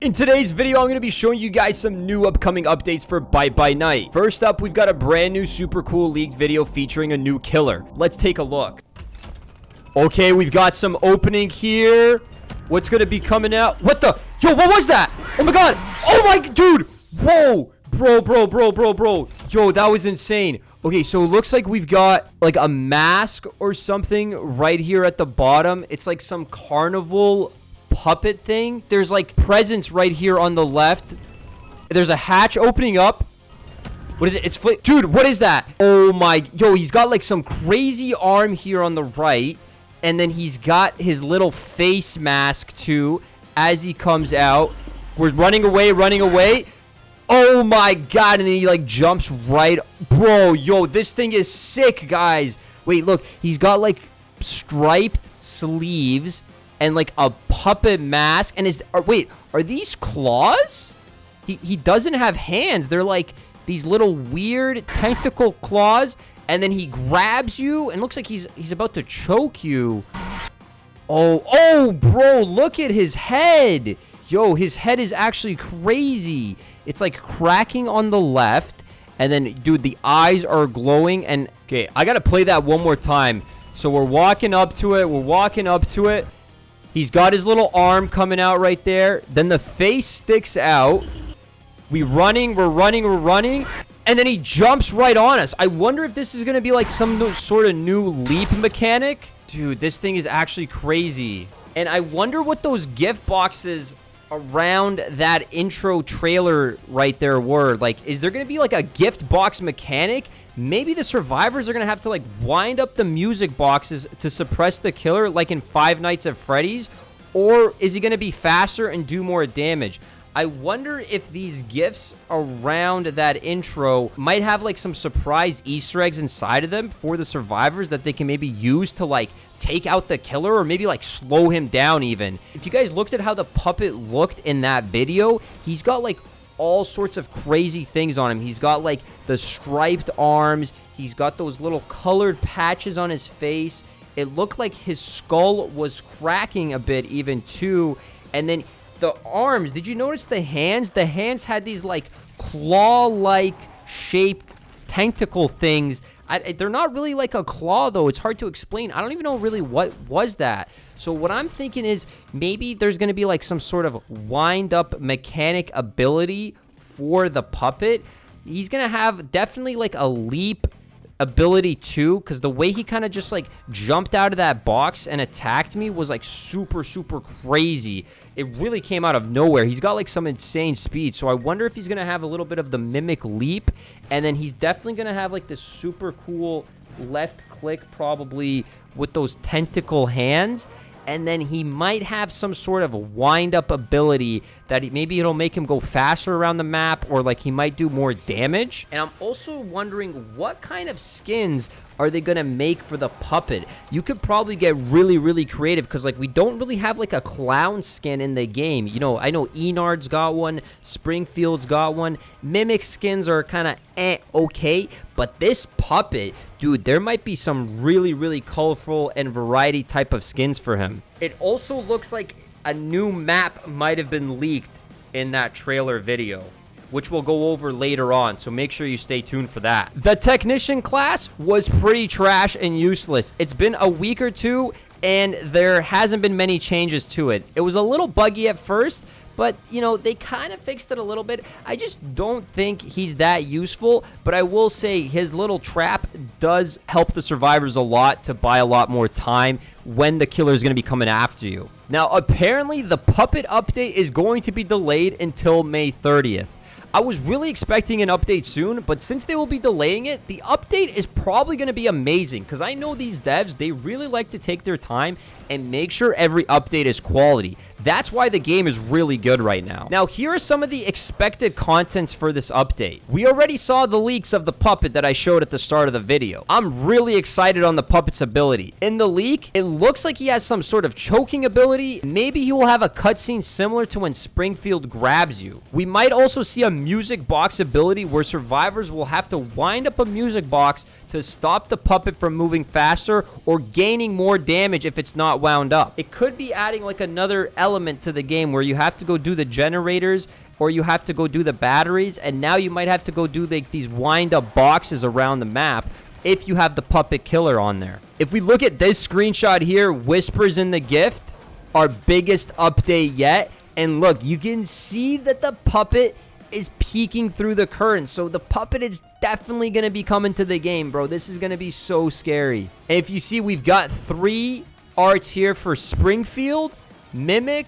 In today's video, I'm going to be showing you guys some new upcoming updates for Bite by Night. First up, we've got a brand new super cool leaked video featuring a new killer. Let's take a look. Okay, we've got some opening here. What's going to be coming out? What the? Yo, what was that? Oh my god. Oh my, dude. Whoa. Bro. Yo, that was insane. Okay, so it looks like we've got like a mask or something right here at the bottom. It's like some carnival puppet thing. There's like presents right here on the left. There's a hatch opening up. What is it? It's dude, what is that? Oh my, yo, he's got like some crazy arm here on the right, and then he's got his little face mask too as he comes out. We're running away. Oh my god, and then he like jumps right. Bro, yo, this thing is sick, guys. Wait, look, he's got like striped sleeves and like a puppet mask, and are these claws? He doesn't have hands. They're like these little weird tentacle claws, and then he grabs you and looks like he's about to choke you. Oh, bro, look at his head. Yo, his head is actually crazy. It's like cracking on the left, and then dude, the eyes are glowing. And okay, I gotta play that one more time. So we're walking up to it. He's got his little arm coming out right there. Then the face sticks out. We're running. And then he jumps right on us. I wonder if this is going to be like some sort of new leap mechanic. Dude, this thing is actually crazy. And I wonder what those gift boxes around that intro trailer right there were. Like, is there going to be like a gift box mechanic? Maybe the survivors are going to have to, like, wind up the music boxes to suppress the killer, like in Five Nights at Freddy's? Or is he going to be faster and do more damage? I wonder if these gifts around that intro might have, like, some surprise Easter eggs inside of them for the survivors that they can maybe use to, like, take out the killer or maybe, like, slow him down even. If you guys looked at how the puppet looked in that video, he's got, like, all sorts of crazy things on him. He's got like the striped arms. He's got those little colored patches on his face. It looked like his skull was cracking a bit even too. And then the arms, did you notice the hands? The hands had these like claw-like shaped tentacle things. They're not really like a claw though. It's hard to explain. I don't even know really what was that. So what I'm thinking is maybe there's going to be like some sort of wind-up mechanic ability for the puppet. He's going to have definitely like a leap ability too, because the way he kind of just like jumped out of that box and attacked me was like super crazy. It really came out of nowhere. He's got like some insane speed, so I wonder if he's gonna have a little bit of the mimic leap, and then he's definitely gonna have like this super cool left click probably with those tentacle hands. And then he might have some sort of wind-up ability that maybe it'll make him go faster around the map, or like he might do more damage. And I'm also wondering what kind of skins are they going to make for the puppet? You could probably get really creative, because like we don't really have like a clown skin in the game. You know, I know Enard's got one, Springfield's got one. Mimic skins are kind of okay, but this puppet, dude, there might be some really colorful and variety type of skins for him. It also looks like a new map might have been leaked in that trailer video, which we'll go over later on, so make sure you stay tuned for that. The technician class was pretty trash and useless. It's been a week or two, and there hasn't been many changes to it. It was a little buggy at first, but, you know, they kind of fixed it a little bit. I just don't think he's that useful, but I will say his little trap does help the survivors a lot to buy a lot more time when the killer is going to be coming after you. Now, apparently, the puppet update is going to be delayed until May 30th. I was really expecting an update soon, but since they will be delaying it, the update is probably going to be amazing, because I know these devs, they really like to take their time and make sure every update is quality. That's why the game is really good right now. Now, here are some of the expected contents for this update. We already saw the leaks of the puppet that I showed at the start of the video. I'm really excited on the puppet's ability. In the leak, it looks like he has some sort of choking ability. Maybe he will have a cutscene similar to when Springfield grabs you. We might also see a music box ability where survivors will have to wind up a music box to stop the puppet from moving faster or gaining more damage if it's not wound up. It could be adding like another element to the game where you have to go do the generators or you have to go do the batteries, and now you might have to go do these wind up boxes around the map if you have the puppet killer on there. If we look at this screenshot here, Whispers in the Gift, our biggest update yet. And look, you can see that the puppet is peeking through the curtains. So the puppet is definitely going to be coming to the game, bro. This is going to be so scary. And if you see, we've got 3 arts here for Springfield, Mimic,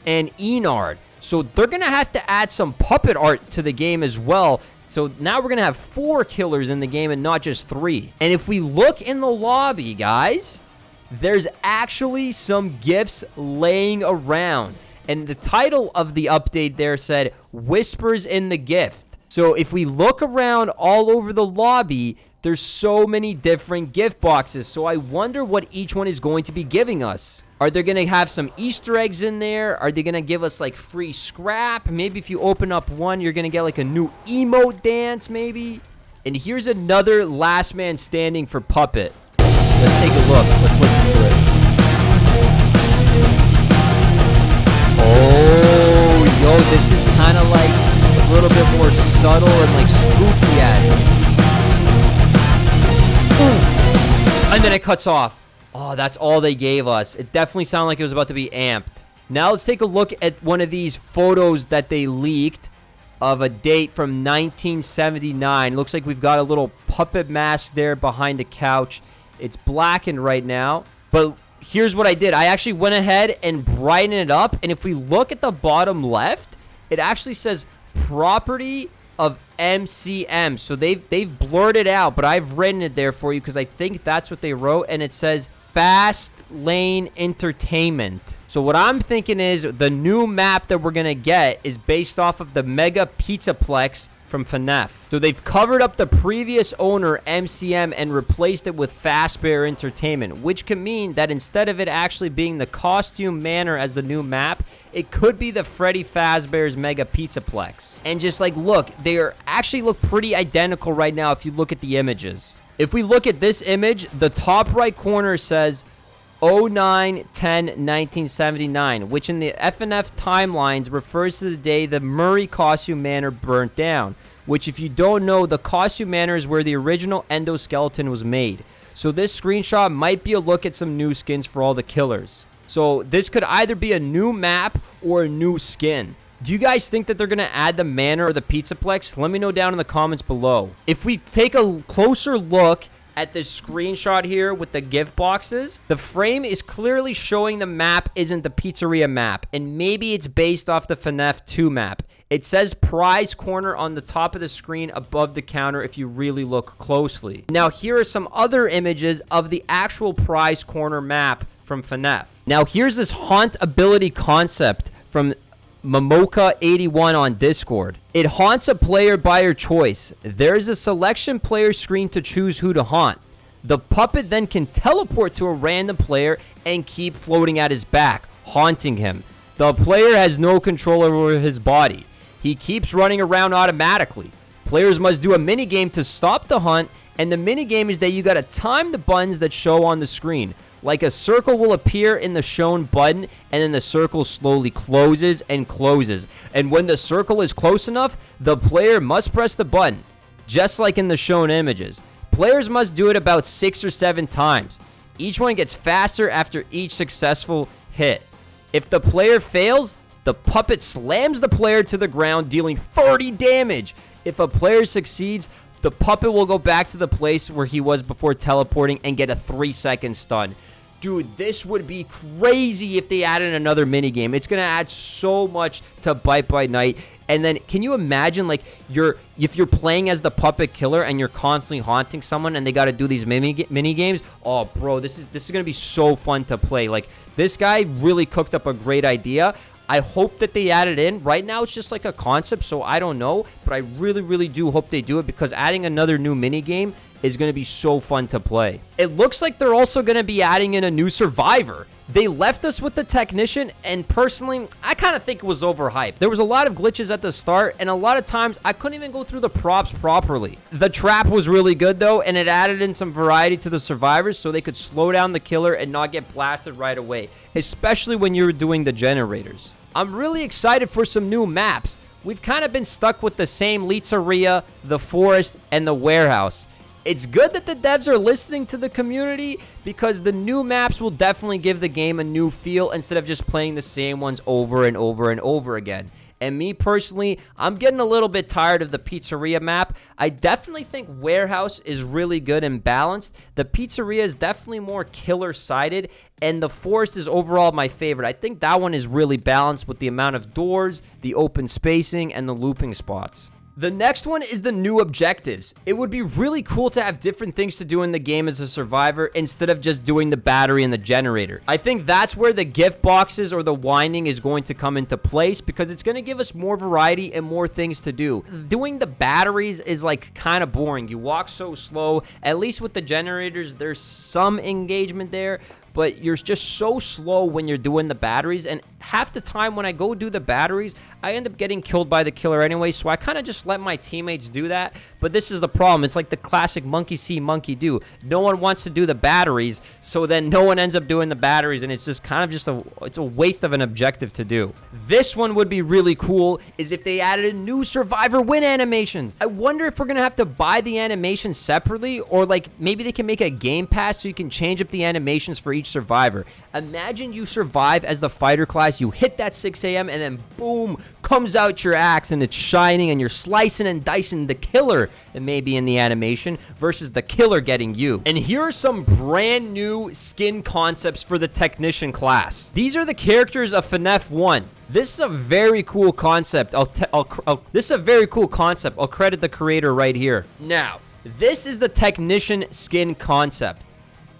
and Enard. So they're going to have to add some puppet art to the game as well. So now we're going to have 4 killers in the game and not just 3. And if we look in the lobby, guys, there's actually some gifts laying around. And the title of the update there said, Whispers in the Gift. So if we look around all over the lobby, there's so many different gift boxes. So I wonder what each one is going to be giving us. Are they going to have some Easter eggs in there? Are they going to give us like free scrap? Maybe if you open up one, you're going to get like a new emote dance maybe. And here's another last man standing for Puppet. Let's take a look. Let's listen to it. Oh, yo, this is kind of like a little bit more subtle and like spooky-esque. And then it cuts off. Oh, that's all they gave us. It definitely sounded like it was about to be amped. Now let's take a look at one of these photos that they leaked of a date from 1979. Looks like we've got a little puppet mask there behind a couch. It's blackened right now. But here's what I did. I actually went ahead and brightened it up. And if we look at the bottom left, it actually says property of MCM. So they've blurred it out, but I've written it there for you because I think that's what they wrote. And it says Fast Lane Entertainment. So what I'm thinking is the new map that we're going to get is based off of the Mega Pizzaplex from FNAF. So they've covered up the previous owner, MCM, and replaced it with Fazbear Entertainment, which can mean that instead of it actually being the Costume Manor as the new map, it could be the Freddy Fazbear's Mega Pizzaplex. And just like, look, they actually look pretty identical right now if you look at the images. If we look at this image, the top right corner says 09/10/1979, which in the FNF timelines refers to the day the Murray Costume Manor burnt down, which if you don't know, the Costume Manor is where the original endoskeleton was made. So this screenshot might be a look at some new skins for all the killers. So this could either be a new map or a new skin. Do you guys think that they're going to add the manor or the Pizzaplex? Let me know down in the comments below. If we take a closer look at this screenshot here with the gift boxes, the frame is clearly showing the map isn't the pizzeria map, and maybe it's based off the FNAF 2 map. It says prize corner on the top of the screen above the counter if you really look closely. Now here are some other images of the actual prize corner map from FNAF. Now here's this haunt ability concept from Momoka81 on Discord. It haunts a player by your choice. There's a selection player screen to choose who to haunt. The puppet then can teleport to a random player and keep floating at his back, haunting him. The player has no control over his body. He keeps running around automatically. Players must do a minigame to stop the hunt, and the minigame is that you gotta time the buttons that show on the screen. Like a circle will appear in the shown button, and then the circle slowly closes and closes. And when the circle is close enough, the player must press the button, just like in the shown images. Players must do it about 6 or 7 times. Each one gets faster after each successful hit. If the player fails, the puppet slams the player to the ground, dealing 30 damage. If a player succeeds, the puppet will go back to the place where he was before teleporting and get a 3-second stun. Dude, this would be crazy if they added another minigame. It's going to add so much to Bite by Night. And then, can you imagine, like, if you're playing as the puppet killer and you're constantly haunting someone and they got to do these mini games? Oh, bro, this is going to be so fun to play. Like, this guy really cooked up a great idea. I hope that they add it in. Right now, it's just like a concept, so I don't know. But I really, really do hope they do it because adding another new minigame is going to be so fun to play. It looks like they're also going to be adding in a new survivor. They left us with the technician, and personally, I kind of think it was overhyped. There was a lot of glitches at the start, and a lot of times, I couldn't even go through the props properly. The trap was really good, though, and it added in some variety to the survivors so they could slow down the killer and not get blasted right away, especially when you were doing the generators. I'm really excited for some new maps. We've kind of been stuck with the same Pizzeria, the forest, and the warehouse. It's good that the devs are listening to the community because the new maps will definitely give the game a new feel instead of just playing the same ones over and over and over again. And me personally, I'm getting a little bit tired of the Pizzeria map. I definitely think Warehouse is really good and balanced. The Pizzeria is definitely more killer-sided, and the Forest is overall my favorite. I think that one is really balanced with the amount of doors, the open spacing, and the looping spots. The next one is the new objectives. It would be really cool to have different things to do in the game as a survivor instead of just doing the battery and the generator. I think that's where the gift boxes or the winding is going to come into place because it's going to give us more variety and more things to do. Doing the batteries is like kind of boring. You walk so slow. At least with the generators, there's some engagement there, but you're just so slow when you're doing the batteries, and half the time when I go do the batteries, I end up getting killed by the killer anyway, so I kind of just let my teammates do that. But this is the problem. It's like the classic monkey see, monkey do. No one wants to do the batteries, so then no one ends up doing the batteries, and it's just kind of just it's a waste of an objective to do. This one would be really cool is if they added a new survivor win animations. I wonder if we're going to have to buy the animations separately, or like maybe they can make a game pass so you can change up the animations for each survivor. Imagine you survive as the fighter class, you hit that 6 a.m. and then boom, comes out your axe and it's shining and you're slicing and dicing the killer that may be in the animation versus the killer getting you. And here are some brand new skin concepts for the technician class. These are the characters of FNAF 1. This is a very cool concept. This is a very cool concept. I'll credit the creator right here. Now, this is the technician skin concept.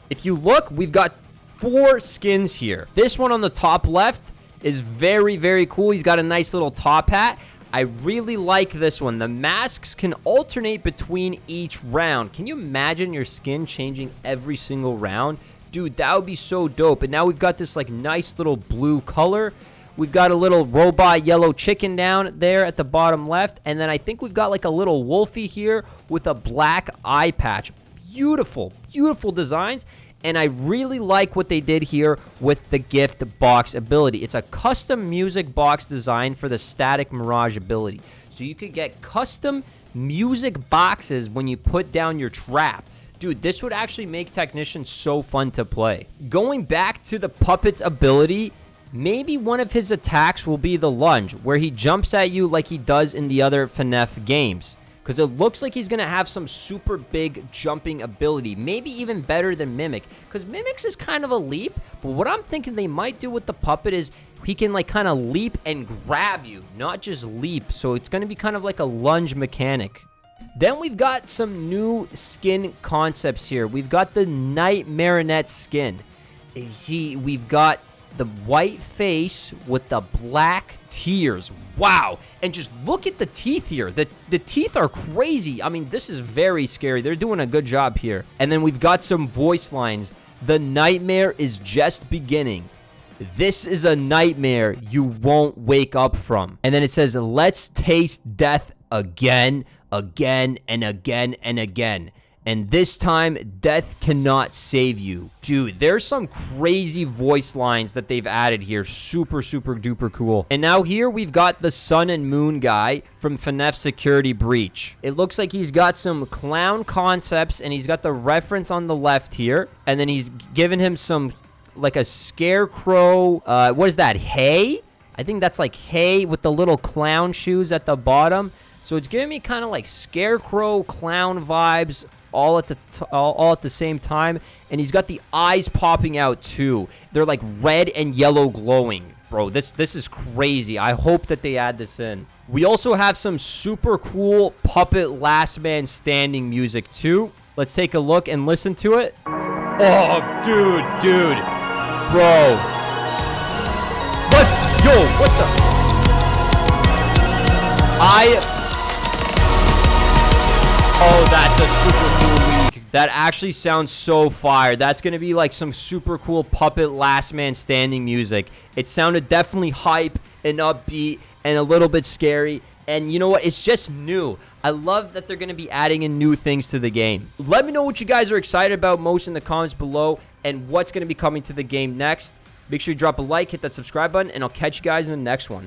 If you look, we've got 4 skins here. This one on the top left is very, very cool. He's got a nice little top hat. I really like this one. The masks can alternate between each round. Can you imagine your skin changing every single round? Dude, that would be so dope. And now we've got this like nice little blue color. We've got a little robot yellow chicken down there at the bottom left. And then I think we've got like a little wolfie here with a black eye patch. Beautiful, beautiful designs. And I really like what they did here with the gift box ability. It's a custom music box design for the static mirage ability. So you could get custom music boxes when you put down your trap. Dude, this would actually make Technician so fun to play. Going back to the puppet's ability, maybe one of his attacks will be the lunge, where he jumps at you like he does in the other FNAF games. Because it looks like he's going to have some super big jumping ability. Maybe even better than Mimic. Because Mimic's is kind of a leap. But what I'm thinking they might do with the puppet is he can like kind of leap and grab you. Not just leap. So it's going to be kind of like a lunge mechanic. Then we've got some new skin concepts here. We've got the Night Marinette skin. See, we've got the white face with the black tears. Wow. And just look at the teeth here. The teeth are crazy. I mean, this is very scary. They're doing a good job here. And then we've got some voice lines. The nightmare is just beginning. This is a nightmare you won't wake up from. And then it says, let's taste death again, again, and again, and again. And this time, death cannot save you. Dude, there's some crazy voice lines that they've added here. Super, super duper cool. And now here we've got the Sun and Moon guy from FNAF Security Breach. It looks like he's got some clown concepts, and he's got the reference on the left here. And then he's given him some, like a scarecrow. What is that, hay? I think that's like hay with the little clown shoes at the bottom. So it's giving me kind of like scarecrow clown vibes all at the same time. And he's got the eyes popping out too. They're like red and yellow glowing. Bro, this is crazy. I hope that they add this in. We also have some super cool puppet last man standing music too. Let's take a look and listen to it. Oh, dude. Bro. What the? Oh, that's a super cool leak. That actually sounds so fire. That's going to be like some super cool puppet last man standing music. It sounded definitely hype and upbeat and a little bit scary. And you know what? It's just new. I love that they're going to be adding in new things to the game. Let me know what you guys are excited about most in the comments below and what's going to be coming to the game next. Make sure you drop a like, hit that subscribe button, and I'll catch you guys in the next one.